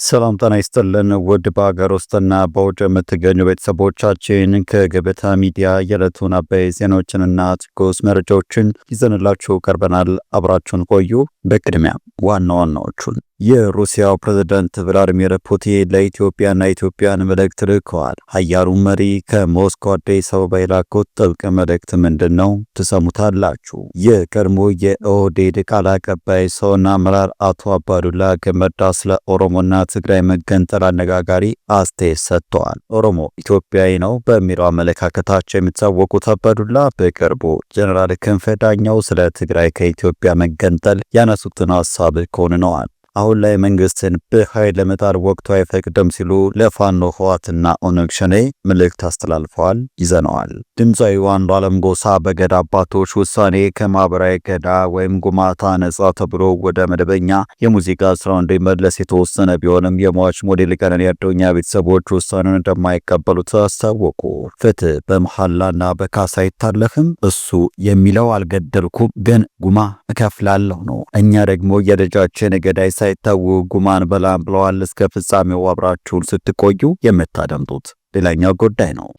ሰላም ጤና ይስጥልን ውድ በሀገር ውስጥና በውጭ የምትገኙ ቤተሰቦቻችን ከገበታ ሚዲያ የዕለቱን አበይት ዜናዎችንና ትኩስ መረጃዎችን ይዘንላችሁ ቀርበናል። አብራችሁን ቆዩ። በቅድሚያ ዋና ዋናዎቹን የሩሲያው ፕሬዝዳንት ቭላዲሚር ፑቲን ለኢትዮጵያና ኢትዮጵያን መልእክት ልከዋል። ኃያሉ መሪ ከሞስኮ አዲስ አበባ የላኩት ጥብቅ መልእክት ምንድን ነው? ትሰሙታላችሁ። የቀድሞ የኦህዴድ ቃል አቀባይ ሰውና አመራር አቶ አባዱላ ገመዳ ስለ ኦሮሞና ትግራይ መገንጠል አነጋጋሪ አስተያየት ሰጥተዋል። ኦሮሞ ኢትዮጵያዊ ነው በሚለው አመለካከታቸው የሚታወቁት አባዱላ በቅርቡ ጀነራል ክንፈ ዳኘው ስለ ትግራይ ከኢትዮጵያ መገንጠል ያነሱትን ሀሳብ ኮንነዋል። አሁን ላይ መንግስትን በኃይል ለመጣል ወቅቱ አይፈቅድም ሲሉ ለፋኖ ህወሓትና ኦነግ ሸኔ መልእክት አስተላልፈዋል። ይዘነዋል። ድምፃዊው አንዱዓለም ጎሳ በገዳ አባቶች ውሳኔ ከማህበራዊ ገዳ ወይም ጉማታ ነጻ ተብሎ ወደ መደበኛ የሙዚቃ ስራው እንዲመለስ የተወሰነ ቢሆንም የሟች ሞዴል ቀነኒ አዱኛ ቤተሰቦች ውሳኔውን እንደማይቀበሉት አስታወቁ። ፍትህ በመሐላና በካሳ አይታለፍም። እሱ የሚለው አልገደልኩም ግን ጉማ እከፍላለሁ ነው። እኛ ደግሞ የልጃችን ገዳይ ሳይታወ ጉማን በላም ብለዋል። እስከ ፍጻሜው አብራችሁን ስትቆዩ የምታደምጡት ሌላኛው ጉዳይ ነው።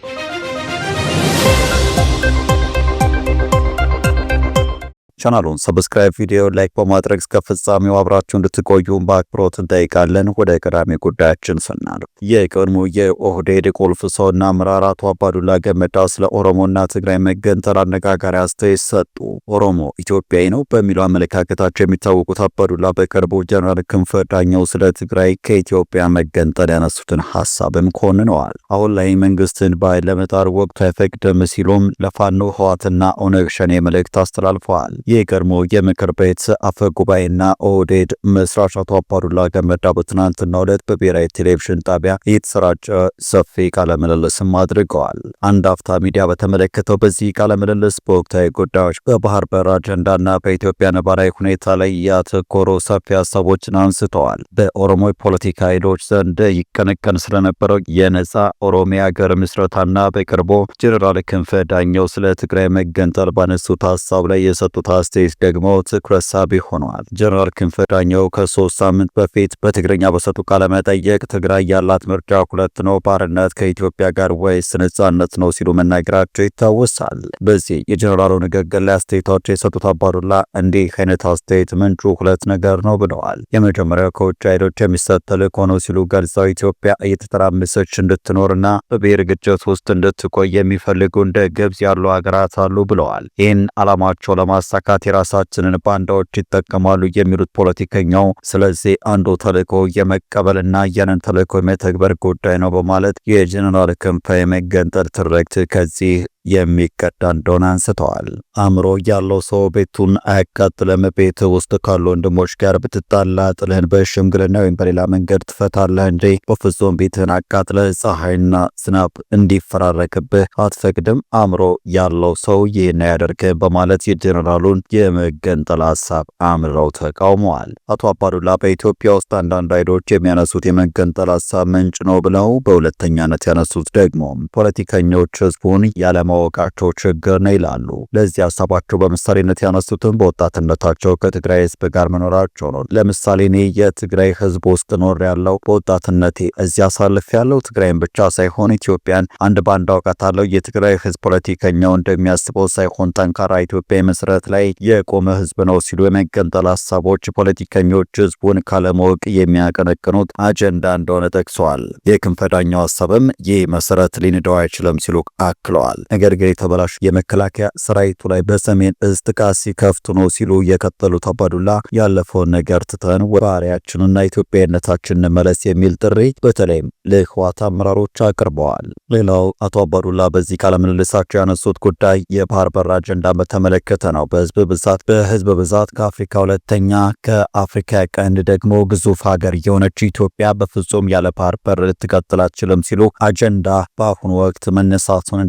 ቻናሉን ሰብስክራይብ፣ ቪዲዮ ላይክ በማድረግ እስከ ፍጻሜው አብራችሁ እንድትቆዩ በአክብሮት እንጠይቃለን። ወደ ቀዳሚ ጉዳያችን ስናልፍ የቀድሞ የኦህዴድ ቁልፍ ሰውና አመራር አቶ አባዱላ ገመዳ ስለ ኦሮሞና ትግራይ መገንጠል አነጋጋሪ አስተያየት ሰጡ። ኦሮሞ ኢትዮጵያዊ ነው በሚለው አመለካከታቸው የሚታወቁት አባዱላ በቅርቡ ጀነራል ክንፈ ዳኘው ስለ ትግራይ ከኢትዮጵያ መገንጠል ያነሱትን ሀሳብም ኮንነዋል። አሁን ላይ መንግስትን በኃይል ለመጣል ወቅቱ አይፈቅድም ሲሉም ለፋኖ ህወሓትና ኦነግ ሸኔ መልእክት አስተላልፈዋል። የቀድሞ የምክር ቤት አፈ ጉባኤና ኦህዴድ መስራች አቶ አባዱላ ገመዳ በትናንትናው ዕለት በብሔራዊ ቴሌቪዥን ጣቢያ የተሰራጨ ሰፊ ቃለ ምልልስም አድርገዋል። አንድ አፍታ ሚዲያ በተመለከተው በዚህ ቃለ ምልልስ በወቅታዊ ጉዳዮች፣ በባህር በር አጀንዳና በኢትዮጵያ ነባራዊ ሁኔታ ላይ ያተኮሩ ሰፊ ሀሳቦችን አንስተዋል። በኦሮሞ ፖለቲካ ኃይሎች ዘንድ ይቀነቀን ስለነበረው የነጻ ኦሮሚያ ሀገር ምስረታና በቅርቡ ጀነራል ክንፈ ዳኘው ስለ ትግራይ መገንጠል ባነሱት ሀሳብ ላይ የሰጡት አስተያየት ደግሞ ትኩረት ሳቢ ሆኗል። ጀነራል ክንፈ ዳኘው ከ3 ሳምንት በፊት በትግርኛ በሰጡ ቃለ መጠይቅ ትግራይ ያላት ምርጫ ሁለት ነው፣ ባርነት ከኢትዮጵያ ጋር ወይስ ነጻነት ነው ሲሉ መናገራቸው ይታወሳል። በዚህ የጀነራሉ ንግግር ላይ አስተያየታቸው የሰጡት አባዱላ እንዲህ አይነት አስተያየት ምንጩ ሁለት ነገር ነው ብለዋል። የመጀመሪያው ከውጭ ኃይሎች የሚሰጥ ተልዕኮ ነው ሲሉ ገልጸው ኢትዮጵያ እየተተራመሰች እንድትኖርና በብሔር ግጭት ውስጥ እንድትቆይ የሚፈልጉ እንደ ግብጽ ያሉ ሀገራት አሉ ብለዋል። ይህን ዓላማቸው ለማሳካት የራሳችንን ባንዳዎች ይጠቀማሉ የሚሉት ፖለቲከኛው ስለዚህ አንዱ ተልዕኮ የመቀበልና ያንን ተልዕኮ የመተግበር ጉዳይ ነው በማለት የጀነራል ክንፈ የመገንጠል ትርክት ከዚህ የሚቀዳ እንደሆነ አንስተዋል። አእምሮ ያለው ሰው ቤቱን አያቃጥልም። ቤት ውስጥ ካሉ ወንድሞች ጋር ብትጣላ ጥልህን በሽምግልና ወይም በሌላ መንገድ ትፈታለህ እንጂ በፍጹም ቤትህን አቃጥለህ ፀሐይና ዝናብ እንዲፈራረቅብህ አትፈቅድም። አእምሮ ያለው ሰው ይህን አያደርግም በማለት የጀነራሉን የመገንጠል ሀሳብ አምረው ተቃውመዋል። አቶ አባዱላ በኢትዮጵያ ውስጥ አንዳንድ ኃይሎች የሚያነሱት የመገንጠል ሀሳብ ምንጭ ነው ብለው በሁለተኛነት ያነሱት ደግሞ ፖለቲከኞች ህዝቡን ያለማወቃቸው ችግር ነው ይላሉ። ለዚህ ሀሳባቸው በምሳሌነት ያነሱትን በወጣትነታቸው ከትግራይ ህዝብ ጋር መኖራቸው ነው። ለምሳሌ እኔ የትግራይ ህዝብ ውስጥ ኖር ያለው በወጣትነቴ እዚያ አሳልፍ ያለው ትግራይን ብቻ ሳይሆን ኢትዮጵያን አንድ ባንድ አውቃታለሁ። የትግራይ ህዝብ ፖለቲከኛው እንደሚያስበው ሳይሆን ጠንካራ ኢትዮጵያ መሰረት ላይ የቆመ ህዝብ ነው ሲሉ የመገንጠል ሀሳቦች ፖለቲከኞች ህዝቡን ካለማወቅ የሚያቀነቅኑት አጀንዳ እንደሆነ ጠቅሰዋል። የክንፈ ዳኘው ሀሳብም ይህ መሰረት ሊንደው አይችልም ሲሉ አክለዋል። ነገር ግን የተበላሹ የመከላከያ ሰራዊቱ ላይ በሰሜን እዝ ጥቃት ሲከፍቱ ነው ሲሉ የቀጠሉት አባዱላ ያለፈውን ነገር ትተን ባህሪያችንና ኢትዮጵያዊነታችን እንመለስ የሚል ጥሪ በተለይም ለህወሓት አመራሮች አቅርበዋል። ሌላው አቶ አባዱላ በዚህ ቃለ ምልልሳቸው ያነሱት ጉዳይ የባህር በር አጀንዳ በተመለከተ ነው። በህዝብ ብዛት ከአፍሪካ ሁለተኛ፣ ከአፍሪካ ቀንድ ደግሞ ግዙፍ ሀገር የሆነች ኢትዮጵያ በፍጹም ያለ ባህር በር ልትቀጥል አትችልም ሲሉ አጀንዳ በአሁኑ ወቅት መነሳቱን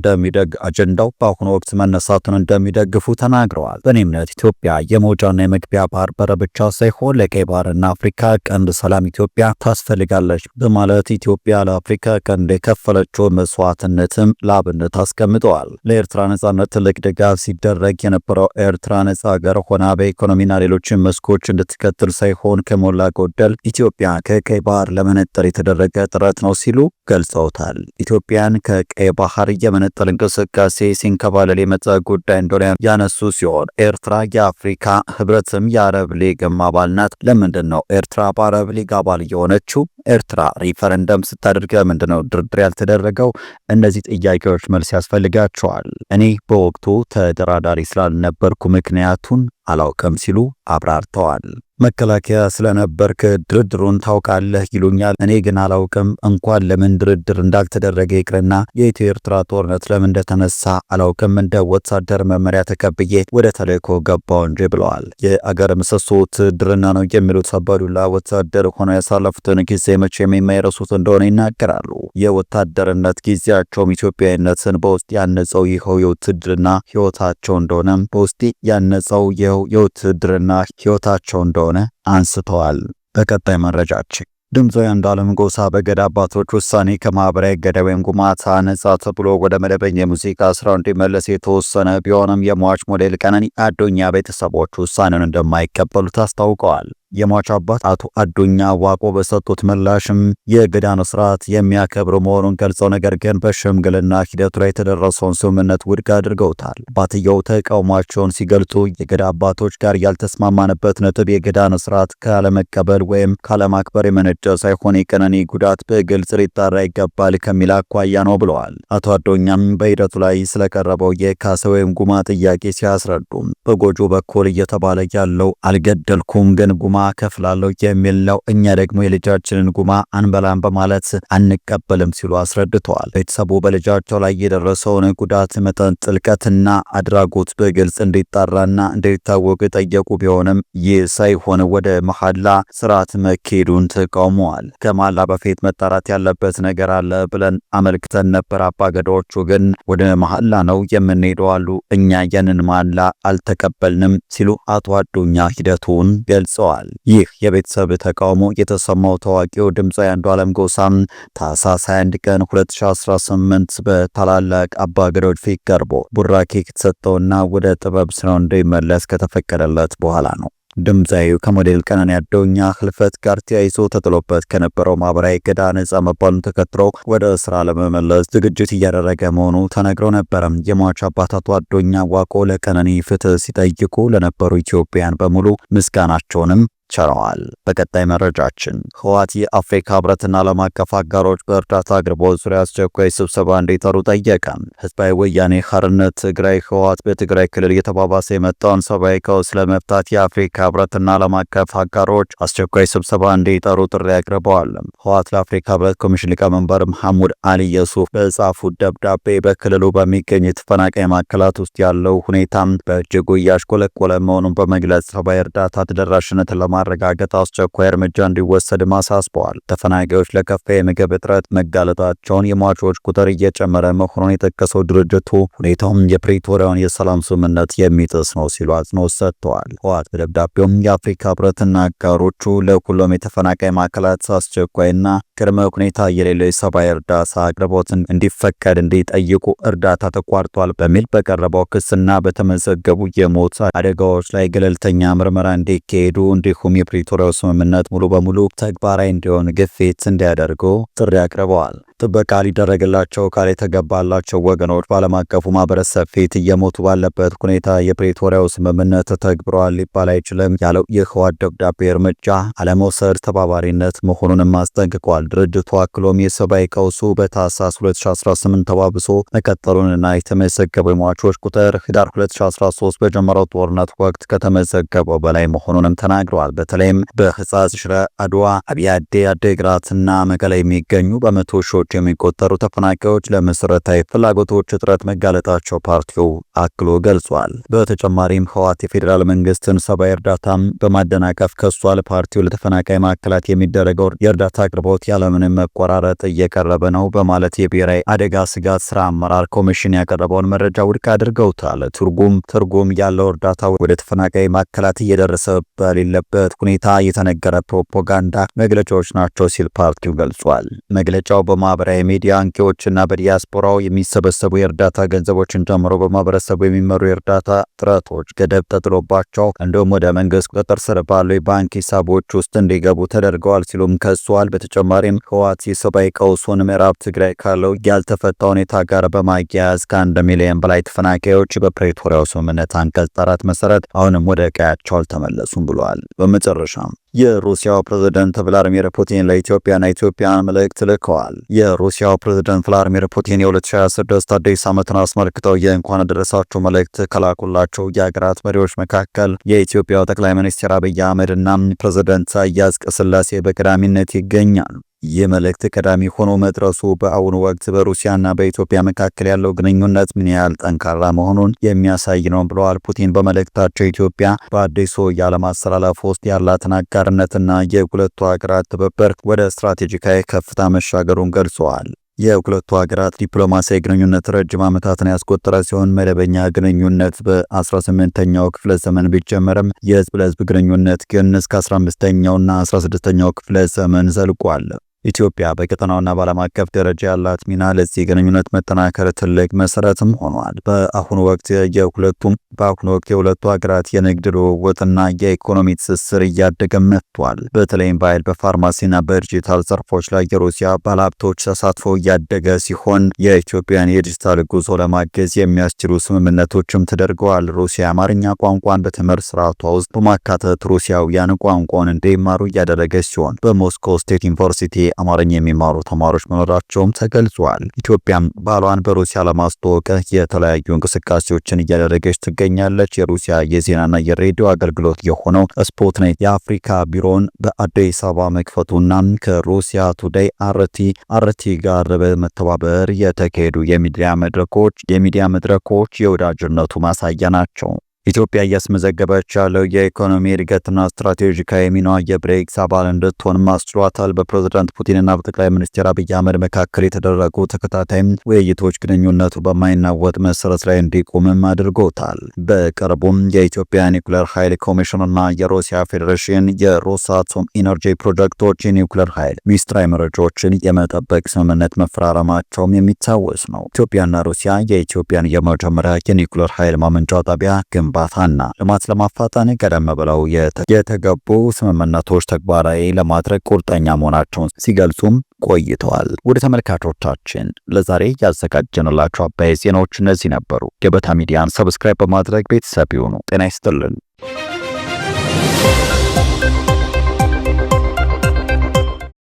አጀንዳው በአሁኑ ወቅት መነሳቱን እንደሚደግፉ ተናግረዋል። በእኔ እምነት ኢትዮጵያ የመውጫና የመግቢያ ባህር በር ብቻ ሳይሆን ለቀይ ባህርና አፍሪካ ቀንድ ሰላም ኢትዮጵያ ታስፈልጋለች በማለት ኢትዮጵያ ለአፍሪካ ቀንድ የከፈለችውን መስዋዕትነትም ለአብነት አስቀምጠዋል። ለኤርትራ ነጻነት ትልቅ ድጋፍ ሲደረግ የነበረው ኤርትራ ነጻ ሀገር ሆና በኢኮኖሚና ሌሎችን መስኮች እንድትከተል ሳይሆን ከሞላ ጎደል ኢትዮጵያ ከቀይ ባህር ለመነጠል የተደረገ ጥረት ነው ሲሉ ገልጸውታል። ኢትዮጵያን ከቀይ ባህር የመነጠል እንቅስቃሴ ሲንከባለል የመጣ ጉዳይ እንደሆነ ያነሱ ሲሆን ኤርትራ የአፍሪካ ህብረትም የአረብ ሊግም አባል ናት። ለምንድን ነው ኤርትራ በአረብ ሊግ አባል የሆነችው? ኤርትራ ሪፈረንደም ስታደርግ ምንድነው ድርድር ያልተደረገው? እነዚህ ጥያቄዎች መልስ ያስፈልጋቸዋል። እኔ በወቅቱ ተደራዳሪ ስላልነበርኩ ምክንያቱን አላውቅም ሲሉ አብራርተዋል። መከላከያ ስለነበርክ ድርድሩን ታውቃለህ ይሉኛል። እኔ ግን አላውቅም። እንኳን ለምን ድርድር እንዳልተደረገ ይቅርና የኢትዮ ኤርትራ ጦርነት ለምን እንደተነሳ አላውቅም። እንደ ወታደር መመሪያ ተቀብዬ ወደ ተልእኮ ገባው እንጂ ብለዋል። የአገር ምሰሶ ውትድርና ነው የሚሉት አባዱላ ወታደር ሆነው ያሳለፉትን ጊዜ መቼም የማይረሱት እንደሆነ ይናገራሉ። የወታደርነት ጊዜያቸውም ኢትዮጵያዊነትን በውስጥ ያነጸው ይኸው የውትድርና ህይወታቸው እንደሆነ በውስጥ ያነጸው ይኸው የውትድርና ህይወታቸው እንደሆነ አንስተዋል። በቀጣይ መረጃችን ድምፃዊ አንዱዓለም ጎሳ በገዳ አባቶች ውሳኔ ከማህበራዊ እገዳ ወይም ጉማታ ነጻ ተብሎ ወደ መደበኛ የሙዚቃ ስራው እንዲመለስ የተወሰነ ቢሆንም የሟች ሞዴል ቀነኒ አዱኛ ቤተሰቦች ውሳኔውን እንደማይቀበሉት አስታውቀዋል። የሟች አባት አቶ አዱኛ ዋቆ በሰጡት ምላሽም የገዳን ስርዓት የሚያከብሩ መሆኑን ገልጸው ነገር ግን በሽምግልና ሂደቱ ላይ የተደረሰውን ስምምነት ውድቅ አድርገውታል። አባትየው ተቃውሟቸውን ሲገልጹ የገዳ አባቶች ጋር ያልተስማማንበት ነጥብ የገዳን ስርዓት ካለመቀበል ወይም ካለማክበር የመነጨ ሳይሆን የቀነኒ ጉዳት በግልጽ ሊጣራ ይገባል ከሚል አኳያ ነው ብለዋል። አቶ አዱኛም በሂደቱ ላይ ስለቀረበው የካሰ ወይም ጉማ ጥያቄ ሲያስረዱ በጎጆ በኩል እየተባለ ያለው አልገደልኩም ግን ጉማ ከፍላለሁ የሚል ነው። እኛ ደግሞ የልጃችንን ጉማ አንበላም በማለት አንቀበልም ሲሉ አስረድተዋል። ቤተሰቡ በልጃቸው ላይ የደረሰውን ጉዳት መጠን፣ ጥልቀትና አድራጎት በግልጽ እንዲጣራና እንዲታወቅ ጠየቁ። ቢሆንም ይህ ሳይሆን ወደ መሐላ ስርዓት መካሄዱን ተቃውመዋል። ከመሐላ በፊት መጣራት ያለበት ነገር አለ ብለን አመልክተን ነበር። አባገዳዎቹ ግን ወደ መሐላ ነው የምንሄደው አሉ። እኛ ያንን መሐላ አልተቀበልንም ሲሉ አቶ አዱኛ ሂደቱን ገልጸዋል። ይህ የቤተሰብ ተቃውሞ የተሰማው ታዋቂው ድምፃዊ አንዱዓለም ጎሳም ታኅሳስ 21 ቀን 2018 በታላላቅ አባገዳዎች ፊት ቀርቦ ቡራኬ ከተሰጠውና ወደ ጥበብ ስራው እንዲመለስ ከተፈቀደለት በኋላ ነው። ድምፃዊው ከሞዴል ቀነኒ አዱኛ ህልፈት ጋር ተያይዞ ተጥሎበት ከነበረው ማህበራዊ እገዳ ነጻ መባሉን ተከትሎ ወደ ስራ ለመመለስ ዝግጅት እያደረገ መሆኑ ተነግሮ ነበር። የሟች አባት አቶ አዱኛ ዋቆ ለቀነኒ ፍትህ ሲጠይቁ ለነበሩ ኢትዮጵያውያን በሙሉ ምስጋናቸውንም ቸረዋል። በቀጣይ መረጃችን ህወሓት የአፍሪካ ህብረትና ዓለም አቀፍ አጋሮች በእርዳታ አቅርቦት ዙሪያ አስቸኳይ ስብሰባ እንዲጠሩ ጠየቀ። ህዝባዊ ወያኔ ሓርነት ትግራይ ህወሓት በትግራይ ክልል እየተባባሰ የመጣውን ሰብአዊ ቀውስ ለመፍታት የአፍሪካ ህብረትና ዓለም አቀፍ አጋሮች አስቸኳይ ስብሰባ እንዲጠሩ ጥሪ አቅርበዋል። ህወሓት ለአፍሪካ ህብረት ኮሚሽን ሊቀመንበር መሐሙድ አሊ የሱፍ በጻፉት ደብዳቤ በክልሉ በሚገኙ የተፈናቃይ ማዕከላት ውስጥ ያለው ሁኔታም በእጅጉ እያሽቆለቆለ መሆኑን በመግለጽ ሰብአዊ እርዳታ ተደራሽነት ማረጋገጥ አስቸኳይ እርምጃ እንዲወሰድ አሳስበዋል። ተፈናቃዮች ለከፋ የምግብ እጥረት መጋለጣቸውን፣ የሟቾች ቁጥር እየጨመረ መሆኑን የጠቀሰው ድርጅቱ ሁኔታውም የፕሪቶሪያውን የሰላም ስምምነት የሚጥስ ነው ሲሉ አጽንኦት ሰጥተዋል። ህወሓት በደብዳቤውም የአፍሪካ ህብረትና አጋሮቹ ለሁሉም የተፈናቃይ ማዕከላት አስቸኳይና ቅድመ ሁኔታ የሌለው የሰብአዊ እርዳታ አቅርቦትን እንዲፈቀድ እንዲጠይቁ፣ እርዳታ ተቋርጧል በሚል በቀረበው ክስና በተመዘገቡ የሞት አደጋዎች ላይ ገለልተኛ ምርመራ እንዲካሄዱ እንዲሁም የፕሪቶሪያው ስምምነት ሙሉ በሙሉ ተግባራዊ እንዲሆን ግፊት እንዲያደርጉ ጥሪ አቅርበዋል። ጥበቃ ሊደረግላቸው ቃል የተገባላቸው ወገኖች በዓለም አቀፉ ማህበረሰብ ፊት እየሞቱ ባለበት ሁኔታ የፕሪቶሪያው ስምምነት ተተግብሯል ሊባል አይችልም ያለው የህወሓት ደብዳቤ እርምጃ አለመውሰድ ተባባሪነት መሆኑንም አስጠንቅቋል። ድርጅቱ አክሎም የሰብአዊ ቀውሱ በታህሳስ 2018 ተባብሶ መቀጠሉንና የተመዘገበው የሟቾች ቁጥር ህዳር 2013 በጀመረው ጦርነት ወቅት ከተመዘገበው በላይ መሆኑንም ተናግረዋል። በተለይም በህጻጽ ሽረ፣ አድዋ፣ አብያዴ፣ አዴግራትና መቀሌ የሚገኙ በመቶ ሺዎች በመቶዎች የሚቆጠሩ ተፈናቃዮች ለመሰረታዊ ፍላጎቶች እጥረት መጋለጣቸው ፓርቲው አክሎ ገልጿል። በተጨማሪም ህወሓት የፌዴራል መንግስትን ሰብአዊ እርዳታም በማደናቀፍ ከሷል። ፓርቲው ለተፈናቃይ ማዕከላት የሚደረገው የእርዳታ አቅርቦት ያለምንም መቆራረጥ እየቀረበ ነው በማለት የብሔራዊ አደጋ ስጋት ስራ አመራር ኮሚሽን ያቀረበውን መረጃ ውድቅ አድርገውታል። ትርጉም ያለው እርዳታ ወደ ተፈናቃይ ማዕከላት እየደረሰ በሌለበት ሁኔታ የተነገረ ፕሮፓጋንዳ መግለጫዎች ናቸው ሲል ፓርቲው ገልጿል። መግለጫው በማህበራዊ ሚዲያ አንቂዎችና በዲያስፖራው የሚሰበሰቡ የእርዳታ ገንዘቦችን ጨምሮ በማህበረሰቡ የሚመሩ የእርዳታ ጥረቶች ገደብ ተጥሎባቸው እንዲሁም ወደ መንግስት ቁጥጥር ስር ባሉ የባንክ ሂሳቦች ውስጥ እንዲገቡ ተደርገዋል ሲሉም ከሷል። በተጨማሪም ህወሓት የሰብአዊ ቀውሱን ምዕራብ ትግራይ ካለው ያልተፈታ ሁኔታ ጋር በማያያዝ ከ1 ሚሊዮን በላይ ተፈናቃዮች በፕሬቶሪያው ስምምነት አንቀጽ 4 መሰረት አሁንም ወደ ቀያቸው አልተመለሱም ብለዋል። በመጨረሻም የሩሲያው ፕሬዝዳንት ቭላዲሚር ፑቲን ለኢትዮጵያና ኢትዮጵያን መልእክት ልከዋል። የሩሲያው ፕሬዝዳንት ቭላዲሚር ፑቲን የ2026 አዲስ ዓመትን አስመልክተው የእንኳን አደረሳችሁ መልእክት ከላኩላቸው የሀገራት መሪዎች መካከል የኢትዮጵያው ጠቅላይ ሚኒስትር አብይ አህመድ እና ፕሬዝዳንት ኢሳያስ ቀስላሴ በቀዳሚነት ይገኛሉ። ይህ መልእክት ቀዳሚ ሆኖ መድረሱ በአሁኑ ወቅት በሩሲያና በኢትዮጵያ መካከል ያለው ግንኙነት ምን ያህል ጠንካራ መሆኑን የሚያሳይ ነው ብለዋል። ፑቲን በመልእክታቸው ኢትዮጵያ በአዲሱ የዓለም አሰላለፍ ውስጥ ያላትን አጋርነትና የሁለቱ ሀገራት ትብብር ወደ ስትራቴጂካዊ ከፍታ መሻገሩን ገልጸዋል። የሁለቱ ሀገራት ዲፕሎማሲያዊ ግንኙነት ረጅም ዓመታትን ያስቆጠረ ሲሆን መደበኛ ግንኙነት በ18ኛው ክፍለ ዘመን ቢጀመርም የህዝብ ለህዝብ ግንኙነት ግን እስከ 15ኛውና 16ኛው ክፍለ ዘመን ዘልቋል። ኢትዮጵያ በቀጠናውና በዓለም አቀፍ ደረጃ ያላት ሚና ለዚህ ግንኙነት መጠናከር ትልቅ መሰረትም ሆኗል። በአሁኑ ወቅት የሁለቱ ሀገራት የንግድ ልውውጥና የኢኮኖሚ ትስስር እያደገ መጥቷል። በተለይም በኃይል፣ በፋርማሲና በዲጂታል ዘርፎች ላይ የሩሲያ ባለሀብቶች ተሳትፎ እያደገ ሲሆን የኢትዮጵያን የዲጂታል ጉዞ ለማገዝ የሚያስችሉ ስምምነቶችም ተደርገዋል። ሩሲያ አማርኛ ቋንቋን በትምህርት ስርዓቷ ውስጥ በማካተት ሩሲያውያን ቋንቋውን እንዲማሩ እያደረገች ሲሆን በሞስኮ ስቴት ዩኒቨርሲቲ አማርኛ የሚማሩ ተማሪዎች መኖራቸውም ተገልጿል። ኢትዮጵያም ባህሏን በሩሲያ ለማስተዋወቅ የተለያዩ እንቅስቃሴዎችን እያደረገች ትገኛለች። የሩሲያ የዜናና የሬዲዮ አገልግሎት የሆነው ስፑትኒክ የአፍሪካ ቢሮን በአዲስ አበባ መክፈቱና ከሩሲያ ቱዴይ አርቲ ጋር በመተባበር የተካሄዱ የሚዲያ መድረኮች የወዳጅነቱ ማሳያ ናቸው። ኢትዮጵያ እያስመዘገበች ያለው የኢኮኖሚ እድገትና ስትራቴጂካዊ ሚናዋ የብሪክስ አባል እንድትሆን ማስችሏታል። በፕሬዝዳንት ፑቲንና በጠቅላይ ሚኒስትር አብይ አህመድ መካከል የተደረጉ ተከታታይ ውይይቶች ግንኙነቱ በማይናወጥ መሰረት ላይ እንዲቆምም አድርጎታል። በቅርቡም የኢትዮጵያ ኒውክሌር ኃይል ኮሚሽንና የሩሲያ ፌዴሬሽን የሮሳቶም ኢነርጂ ፕሮጀክቶች የኒውክሌር ኃይል ሚስጥራዊ መረጃዎችን የመጠበቅ ስምምነት መፈራረማቸውም የሚታወስ ነው። ኢትዮጵያና ሩሲያ የኢትዮጵያን የመጀመሪያ የኒውክሌር ኃይል ማመንጫ ጣቢያ ግንባታና ልማት ለማፋጠን ቀደም ብለው የተገቡ ስምምነቶች ተግባራዊ ለማድረግ ቁርጠኛ መሆናቸውን ሲገልጹም ቆይተዋል። ወደ ተመልካቾቻችን ለዛሬ ያዘጋጀንላችሁ አባይ ዜናዎች እነዚህ ነበሩ። ገበታ ሚዲያን ሰብስክራይብ በማድረግ ቤተሰብ ይሁኑ። ጤና ይስጥልን።